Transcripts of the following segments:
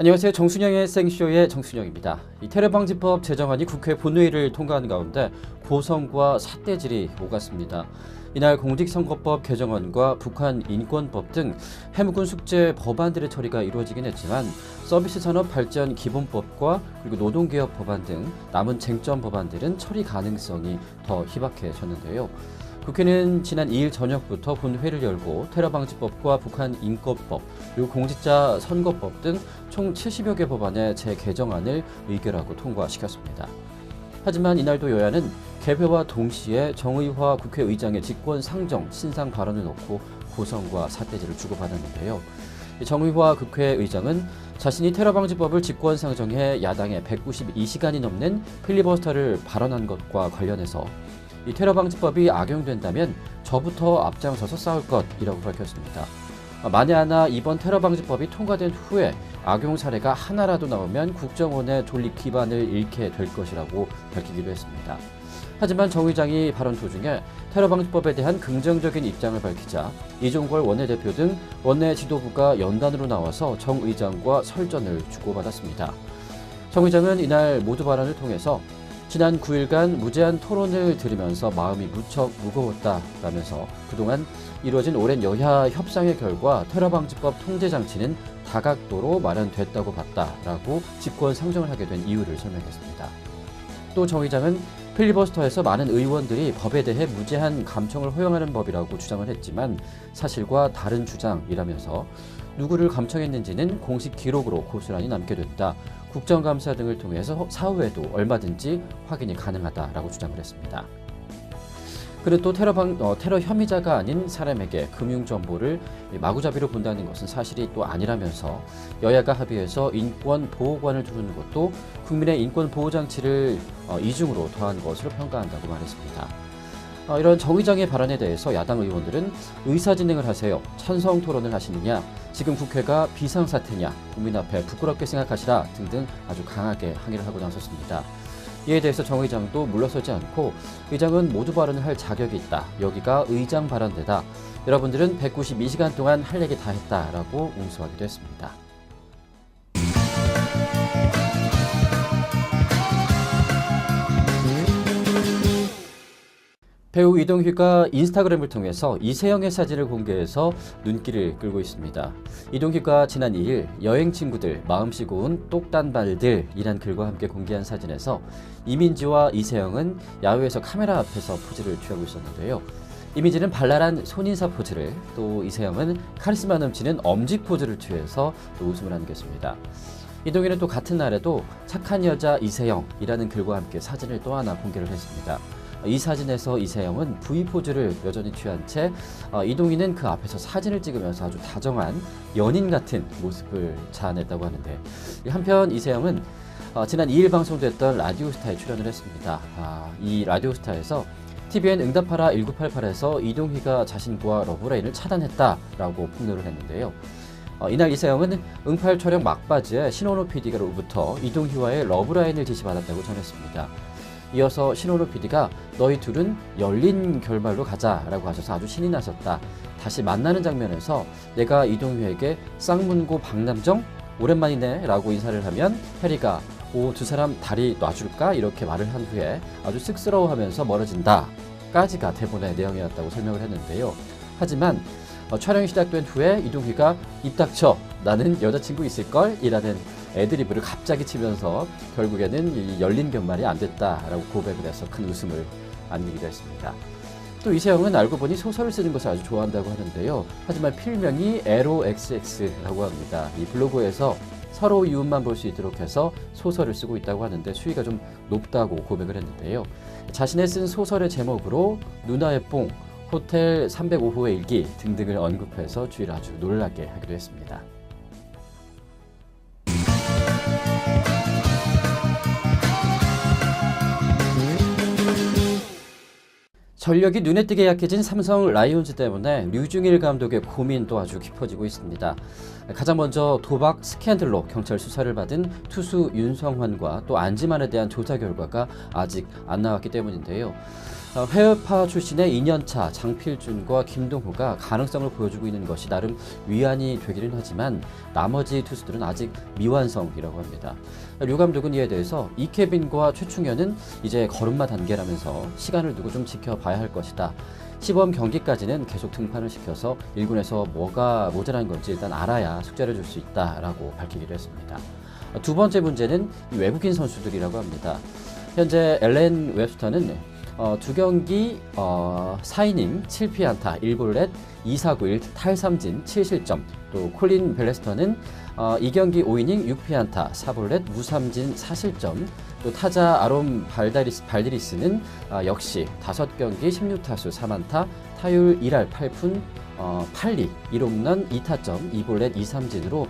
안녕하세요. 정순영의 생쇼의 정순영입니다. 이 테러방지법 제정안이 국회 본회의를 통과한 가운데 고성과 삿대질이 오갔습니다. 이날 공직선거법 개정안과 북한 인권법 등 해묵은 숙제 법안들의 처리가 이루어지긴 했지만 서비스산업발전 기본법과 그리고 노동개혁 법안 등 남은 쟁점 법안들은 처리 가능성이 더 희박해졌는데요. 국회는 지난 2일 저녁부터 본회의를 열고 테러방지법과 북한 인권법, 그리고 공직자 선거법 등 총 70여 개 법안의 재개정안을 의결하고 통과시켰습니다. 하지만 이날도 여야는 개회와 동시에 정의화 국회의장의 직권 상정, 신상 발언을 놓고 고성과 삿대질을 주고받았는데요. 정의화 국회의장은 자신이 테러방지법을 직권 상정해 야당에 192시간이 넘는 필리버스터를 발언한 것과 관련해서 이 테러방지법이 악용된다면 저부터 앞장서서 싸울 것이라고 밝혔습니다. 만에 하나 이번 테러방지법이 통과된 후에 악용 사례가 하나라도 나오면 국정원의 존립 기반을 잃게 될 것이라고 밝히기도 했습니다. 하지만 정 의장이 발언 도중에 테러방지법에 대한 긍정적인 입장을 밝히자 이종걸 원내대표 등 원내 지도부가 연단으로 나와서 정 의장과 설전을 주고받았습니다. 정 의장은 이날 모두 발언을 통해서 지난 9일간 무제한 토론을 들으면서 마음이 무척 무거웠다라면서 그동안 이루어진 오랜 여야 협상의 결과 테러방지법 통제장치는 다각도로 마련됐다고 봤다라고 직권 상정을 하게 된 이유를 설명했습니다. 또 정 의장은 필리버스터에서 많은 의원들이 법에 대해 무제한 감청을 허용하는 법이라고 주장을 했지만 사실과 다른 주장이라면서 누구를 감청했는지는 공식 기록으로 고스란히 남게 됐다. 국정감사 등을 통해서 사후에도 얼마든지 확인이 가능하다라고 주장을 했습니다. 그는 또 테러 혐의자가 아닌 사람에게 금융정보를 마구잡이로 본다는 것은 사실이 또 아니라면서 여야가 합의해서 인권보호관을 두는 것도 국민의 인권보호장치를 이중으로 더한 것으로 평가한다고 말했습니다. 이런 정 의장의 발언에 대해서 야당 의원들은 의사진행을 하세요. 찬성 토론을 하시느냐. 지금 국회가 비상사태냐. 국민 앞에 부끄럽게 생각하시라 등등 아주 강하게 항의를 하고 나섰습니다. 이에 대해서 정 의장도 물러서지 않고 의장은 모두 발언을 할 자격이 있다. 여기가 의장 발언대다. 여러분들은 192시간 동안 할 얘기 다 했다라고 응수하기도 했습니다. 배우 이동휘가 인스타그램을 통해서 이세영의 사진을 공개해서 눈길을 끌고 있습니다. 이동휘가 지난 2일 여행 친구들 마음씨 고운 똑단발들이란 글과 함께 공개한 사진에서 이민지와 이세영은 야외에서 카메라 앞에서 포즈를 취하고 있었는데요. 이민지는 발랄한 손인사 포즈를, 또 이세영은 카리스마 넘치는 엄지 포즈를 취해서 또 웃음을 안겼습니다. 이동휘는 또 같은 날에도 착한 여자 이세영이라는 글과 함께 사진을 또 하나 공개를 했습니다. 이 사진에서 이세영은 V포즈를 여전히 취한 채 이동희는 그 앞에서 사진을 찍으면서 아주 다정한 연인 같은 모습을 자아냈다고 하는데, 한편 이세영은 지난 2일 방송됐던 라디오스타에 출연을 했습니다. 이 라디오스타에서 TVN 응답하라 1988에서 이동희가 자신과 러브라인을 차단했다라고 폭로를 했는데요. 이날 이세영은 응팔 촬영 막바지에 신원호 PD가로부터 이동희와의 러브라인을 지시받았다고 전했습니다. 이어서 신원호 PD가 너희 둘은 열린 결말로 가자라고 하셔서 아주 신이 나셨다. 다시 만나는 장면에서 내가 이동휘에게 쌍문고 박남정 오랜만이네 라고 인사를 하면 해리가 두 사람 다리 놔줄까? 이렇게 말을 한 후에 아주 쑥스러워하면서 멀어진다 까지가 대본의 내용이었다고 설명을 했는데요. 하지만 촬영이 시작된 후에 이동휘가 입 닥쳐 나는 여자친구 있을걸? 이라는 애드리브를 갑자기 치면서 결국에는 이 열린 결말이 안 됐다라고 고백을 해서 큰 웃음을 안기기도 했습니다. 또 이세영은 알고 보니 소설을 쓰는 것을 아주 좋아한다고 하는데요. 하지만 필명이 LOXX라고 합니다. 이 블로그에서 서로 이웃만 볼 수 있도록 해서 소설을 쓰고 있다고 하는데 수위가 좀 높다고 고백을 했는데요. 자신의 쓴 소설의 제목으로 누나의 뽕, 호텔 305호의 일기 등등을 언급해서 주위를 아주 놀라게 하기도 했습니다. 전력이 눈에 띄게 약해진 삼성 라이온즈 때문에 류중일 감독의 고민도 아주 깊어지고 있습니다. 가장 먼저 도박 스캔들로 경찰 수사를 받은 투수 윤성환과 또 안지만에 대한 조사 결과가 아직 안 나왔기 때문인데요. 해외파 출신의 2년차 장필준과 김동호가 가능성을 보여주고 있는 것이 나름 위안이 되기는 하지만 나머지 투수들은 아직 미완성이라고 합니다. 류 감독은 이에 대해서 이케빈과 최충현은 이제 걸음마 단계라면서 시간을 두고 좀 지켜봐야 할 것이다. 시범 경기까지는 계속 등판을 시켜서 1군에서 뭐가 모자란 건지 일단 알아야 숙제를 줄 수 있다라고 밝히기도 했습니다. 두 번째 문제는 외국인 선수들이라고 합니다. 현재 앨런 웹스터는 두 경기 4이닝 7피안타 1볼넷 2사구 1탈삼진 7실점, 또 콜린 벨레스터는 2경기 5이닝 6피안타 4볼넷 무삼진 4실점, 또 타자 아롬 발디리스는 역시 5경기 16타수 4안타 타율 1할 8푼 8리 1홈런 2타점 2볼넷 2삼진으로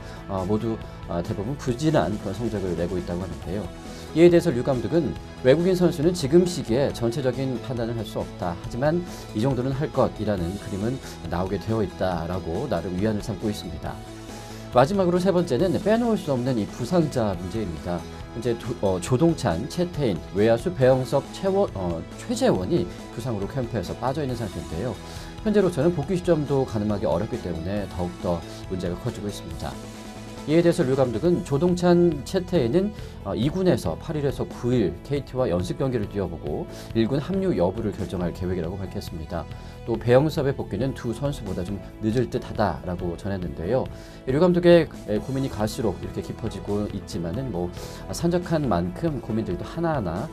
모두 대부분 부진한 그런 성적을 내고 있다고 하는데요. 이에 대해서 류 감독은 외국인 선수는 지금 시기에 전체적인 판단을 할 수 없다. 하지만 이 정도는 할 것이라는 그림은 나오게 되어 있다라고 나름 위안을 삼고 있습니다. 마지막으로 세 번째는 빼놓을 수 없는 이 부상자 문제입니다. 현재 조동찬, 최태인, 외야수 배영섭, 최재원이 부상으로 캠프에서 빠져 있는 상태인데요. 현재로서는 복귀 시점도 가늠하기 어렵기 때문에 더욱더 문제가 커지고 있습니다. 이에 대해서 류 감독은 조동찬, 최태인은 2군에서 8일에서 9일 KT와 연습 경기를 뛰어보고 1군 합류 여부를 결정할 계획이라고 밝혔습니다. 또 배영섭의 복귀는 두 선수보다 좀 늦을 듯하다라고 전했는데요. 류 감독의 고민이 갈수록 이렇게 깊어지고 있지만은 산적한 만큼 고민들도 하나하나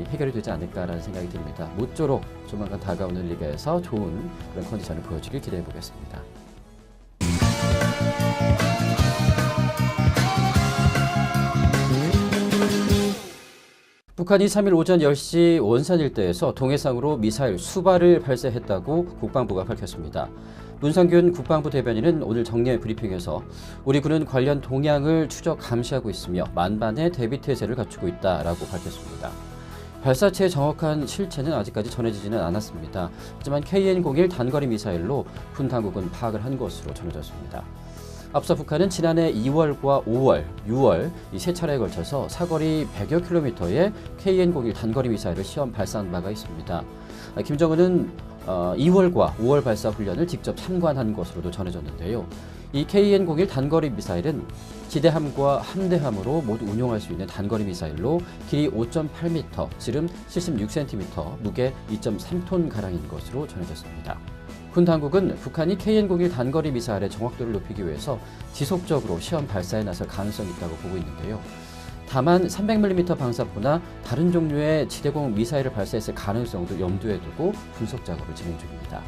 해결이 되지 않을까라는 생각이 듭니다. 모쪼록 조만간 다가오는 리그에서 좋은 그런 컨디션을 보여주길 기대해 보겠습니다. 북한이 3일 오전 10시 원산 일대에서 동해상으로 미사일 수발을 발사했다고 국방부가 밝혔습니다. 문성균 국방부 대변인은 오늘 정례 브리핑에서 우리 군은 관련 동향을 추적 감시하고 있으며 만반의 대비태세를 갖추고 있다라고 밝혔습니다. 발사체의 정확한 실체는 아직까지 전해지지는 않았습니다. 하지만 KN-01 단거리 미사일로 군 당국은 파악을 한 것으로 전해졌습니다. 앞서 북한은 지난해 2월과 5월, 6월 이 세 차례에 걸쳐서 사거리 100여 킬로미터의 KN-01 단거리 미사일을 시험 발사한 바가 있습니다. 김정은은 2월과 5월 발사 훈련을 직접 참관한 것으로도 전해졌는데요. 이 KN-01 단거리 미사일은 지대함과 함대함으로 모두 운용할 수 있는 단거리 미사일로 길이 5.8m, 지름 76cm, 무게 2.3톤가량인 것으로 전해졌습니다. 군 당국은 북한이 KN-01 단거리 미사일의 정확도를 높이기 위해서 지속적으로 시험 발사에 나설 가능성이 있다고 보고 있는데요. 다만 300mm 방사포나 다른 종류의 지대공 미사일을 발사했을 가능성도 염두에 두고 분석 작업을 진행 중입니다.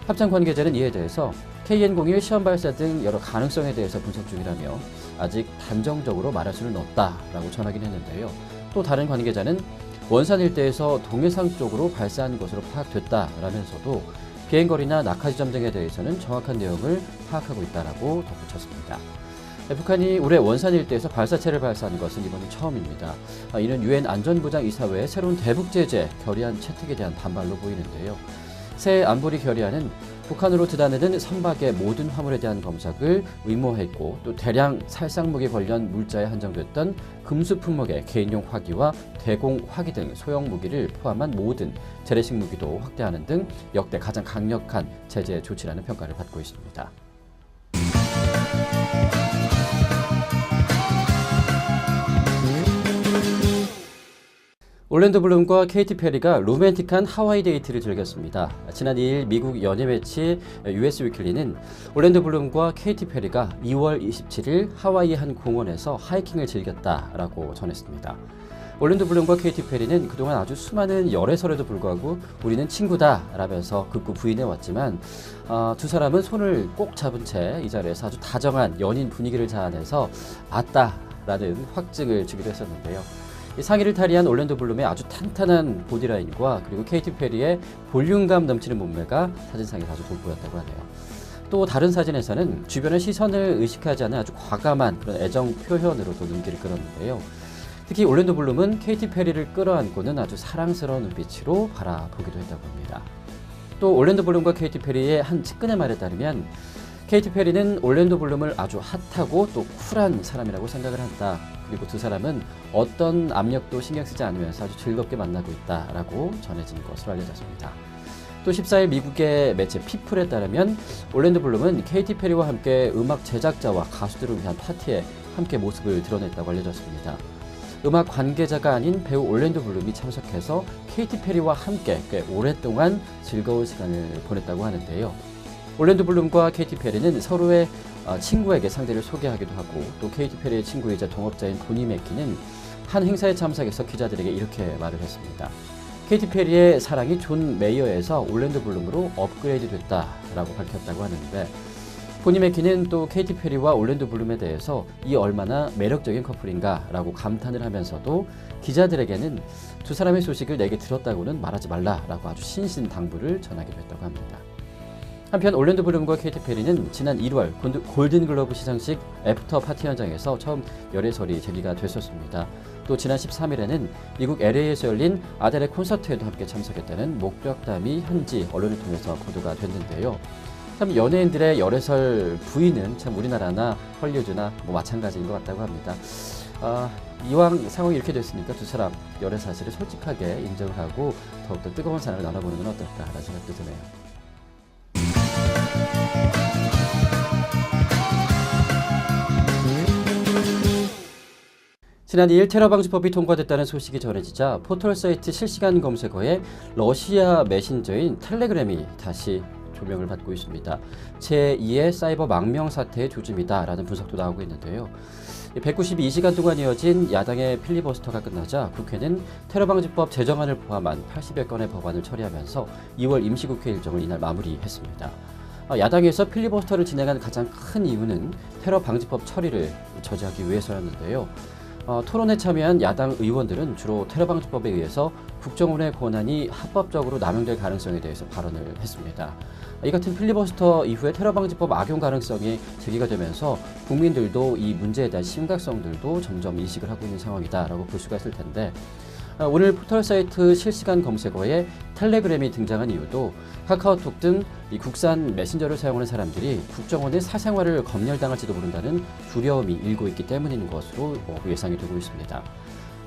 합참 관계자는 이에 대해서 KN-01 시험 발사 등 여러 가능성에 대해서 분석 중이라며 아직 단정적으로 말할 수는 없다라고 전하긴 했는데요. 또 다른 관계자는 원산 일대에서 동해상 쪽으로 발사한 것으로 파악됐다라면서도 비행거리나 낙하 지점 등에 대해서는 정확한 내용을 파악하고 있다라고 덧붙였습니다. 북한이 올해 원산 일대에서 발사체를 발사한 것은 이번이 처음입니다. 이는 유엔 안전보장 이사회의 새로운 대북 제재 결의안 채택에 대한 반발로 보이는데요. 새 안보리 결의안은 북한으로 드나드는 선박의 모든 화물에 대한 검색을 의무화했고, 또 대량 살상무기 관련 물자에 한정됐던 금수 품목의 개인용 화기와 대공 화기 등 소형 무기를 포함한 모든 재래식 무기도 확대하는 등 역대 가장 강력한 제재 조치라는 평가를 받고 있습니다. 올랜도 블룸과 케이티 페리가 로맨틱한 하와이 데이트를 즐겼습니다. 지난 2일 미국 연예 매체 US 위클리는 올랜도 블룸과 케이티 페리가 2월 27일 하와이 한 공원에서 하이킹을 즐겼다라고 전했습니다. 올랜도 블룸과 케이티 페리는 그동안 아주 수많은 열애설에도 불구하고 우리는 친구다라면서 극구 부인해왔지만 두 사람은 손을 꼭 잡은 채 이 자리에서 아주 다정한 연인 분위기를 자아내서 아따라는 확증을 주기도 했었는데요. 상의를 탈의한 올랜도 블룸의 아주 탄탄한 보디라인과 그리고 케이티 페리의 볼륨감 넘치는 몸매가 사진상에서 아주 돋보였다고 하네요. 또 다른 사진에서는 주변의 시선을 의식하지 않은 아주 과감한 그런 애정 표현으로도 눈길을 끌었는데요. 특히 올랜도 블룸은 케이티 페리를 끌어안고는 아주 사랑스러운 눈빛으로 바라보기도 했다고 합니다. 또 올랜도 블룸과 케이티 페리의 한 측근의 말에 따르면 케이티 페리는 올랜도 블룸을 아주 핫하고 또 쿨한 사람이라고 생각을 한다. 그리고 두 사람은 어떤 압력도 신경 쓰지 않으면서 아주 즐겁게 만나고 있다라고 전해진 것으로 알려졌습니다. 또 14일 미국의 매체 피플에 따르면 올랜도 블룸은 케이티 페리와 함께 음악 제작자와 가수들을 위한 파티에 함께 모습을 드러냈다고 알려졌습니다. 음악 관계자가 아닌 배우 올랜도 블룸이 참석해서 케이티 페리와 함께 꽤 오랫동안 즐거운 시간을 보냈다고 하는데요. 올랜도 블룸과 케이티 페리는 서로의 친구에게 상대를 소개하기도 하고 또 케이티 페리의 친구이자 동업자인 보니 맥키는 한 행사에 참석해서 기자들에게 이렇게 말을 했습니다. 케이티 페리의 사랑이 존 메이어에서 올랜도 블룸으로 업그레이드 됐다라고 밝혔다고 하는데 보니 맥키는 또 케이티 페리와 올랜도 블룸에 대해서 이 얼마나 매력적인 커플인가라고 감탄을 하면서도 기자들에게는 두 사람의 소식을 내게 들었다고는 말하지 말라라고 아주 신신당부를 전하기도 했다고 합니다. 한편 올랜도 블룸과 케이티 페리는 지난 1월 골든글러브 시상식 애프터 파티 현장에서 처음 열애설이 제기가 됐었습니다. 또 지난 13일에는 미국 LA에서 열린 아델의 콘서트에도 함께 참석했다는 목격담이 현지 언론을 통해서 보도가 됐는데요. 참 연예인들의 열애설 부인은 참 우리나라나 헐리우드나 마찬가지인 것 같다고 합니다. 이왕 상황이 이렇게 됐으니까 두 사람 열애 사실을 솔직하게 인정을 하고 더욱더 뜨거운 사랑을 나눠보는 건 어떨까라는 생각도 드네요. 지난 2일 테러 방지법이 통과됐다는 소식이 전해지자 포털 사이트 실시간 검색어에 러시아 메신저인 텔레그램이 다시 조명을 받고 있습니다. 제2의 사이버 망명 사태의 조짐이다라는 분석도 나오고 있는데요. 192시간 동안 이어진 야당의 필리버스터가 끝나자 국회는 테러 방지법 제정안을 포함한 80여 건의 법안을 처리하면서 2월 임시국회 일정을 이날 마무리했습니다. 야당에서 필리버스터를 진행한 가장 큰 이유는 테러 방지법 처리를 저지하기 위해서였는데요. 토론에 참여한 야당 의원들은 주로 테러 방지법에 의해서 국정원의 권한이 합법적으로 남용될 가능성에 대해서 발언을 했습니다. 이 같은 필리버스터 이후에 테러 방지법 악용 가능성이 제기가 되면서 국민들도 이 문제에 대한 심각성들도 점점 인식을 하고 있는 상황이다라고 볼 수가 있을 텐데 오늘 포털 사이트 실시간 검색어에 텔레그램이 등장한 이유도 카카오톡 등 이 국산 메신저를 사용하는 사람들이 국정원의 사생활을 검열당할지도 모른다는 두려움이 일고 있기 때문인 것으로 예상이 되고 있습니다.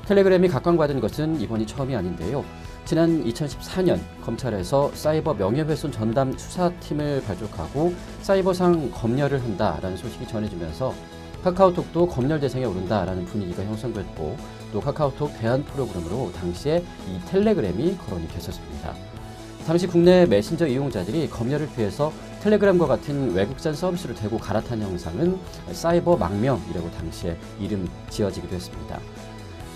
텔레그램이 각광받은 것은 이번이 처음이 아닌데요. 지난 2014년 검찰에서 사이버 명예훼손 전담 수사팀을 발족하고 사이버상 검열을 한다라는 소식이 전해지면서 카카오톡도 검열 대상에 오른다라는 분위기가 형성됐고 또 카카오톡 대안 프로그램으로 당시에 이 텔레그램이 거론이 됐었습니다. 당시 국내 메신저 이용자들이 검열을 피해서 텔레그램과 같은 외국산 서비스를 대고 갈아탄 형상은 사이버 망명이라고 당시에 이름 지어지기도 했습니다.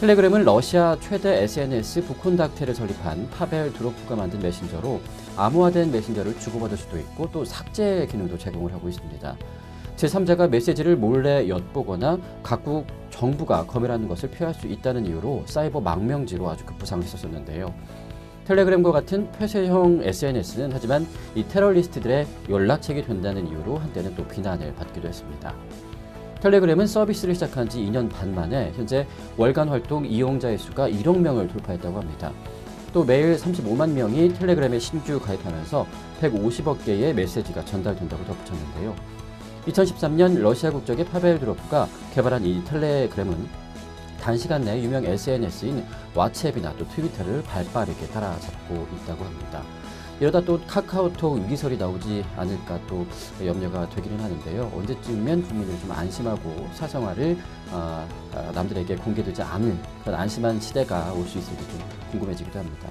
텔레그램은 러시아 최대 SNS 부콘닥테를 설립한 파벨 두로프가 만든 메신저로 암호화된 메신저를 주고받을 수도 있고 또 삭제 기능도 제공을 하고 있습니다. 제3자가 메시지를 몰래 엿보거나 각국 정부가 검열하는 것을 피할 수 있다는 이유로 사이버 망명지로 아주 급부상했었는데요. 텔레그램과 같은 폐쇄형 SNS는 하지만 이 테러리스트들의 연락책이 된다는 이유로 한때는 또 비난을 받기도 했습니다. 텔레그램은 서비스를 시작한 지 2년 반 만에 현재 월간 활동 이용자의 수가 1억 명을 돌파했다고 합니다. 또 매일 35만 명이 텔레그램에 신규 가입하면서 150억 개의 메시지가 전달된다고 덧붙였는데요. 2013년 러시아 국적의 파벨 두로프가 개발한 이 텔레그램은 단시간 내에 유명 SNS인 왓츠앱이나 또 트위터를 발빠르게 따라잡고 있다고 합니다. 이러다 또 카카오톡 위기설이 나오지 않을까 또 염려가 되기는 하는데요. 언제쯤이면 국민들이 좀 안심하고 사생활을 남들에게 공개되지 않을 그런 안심한 시대가 올 수 있을지 좀 궁금해지기도 합니다.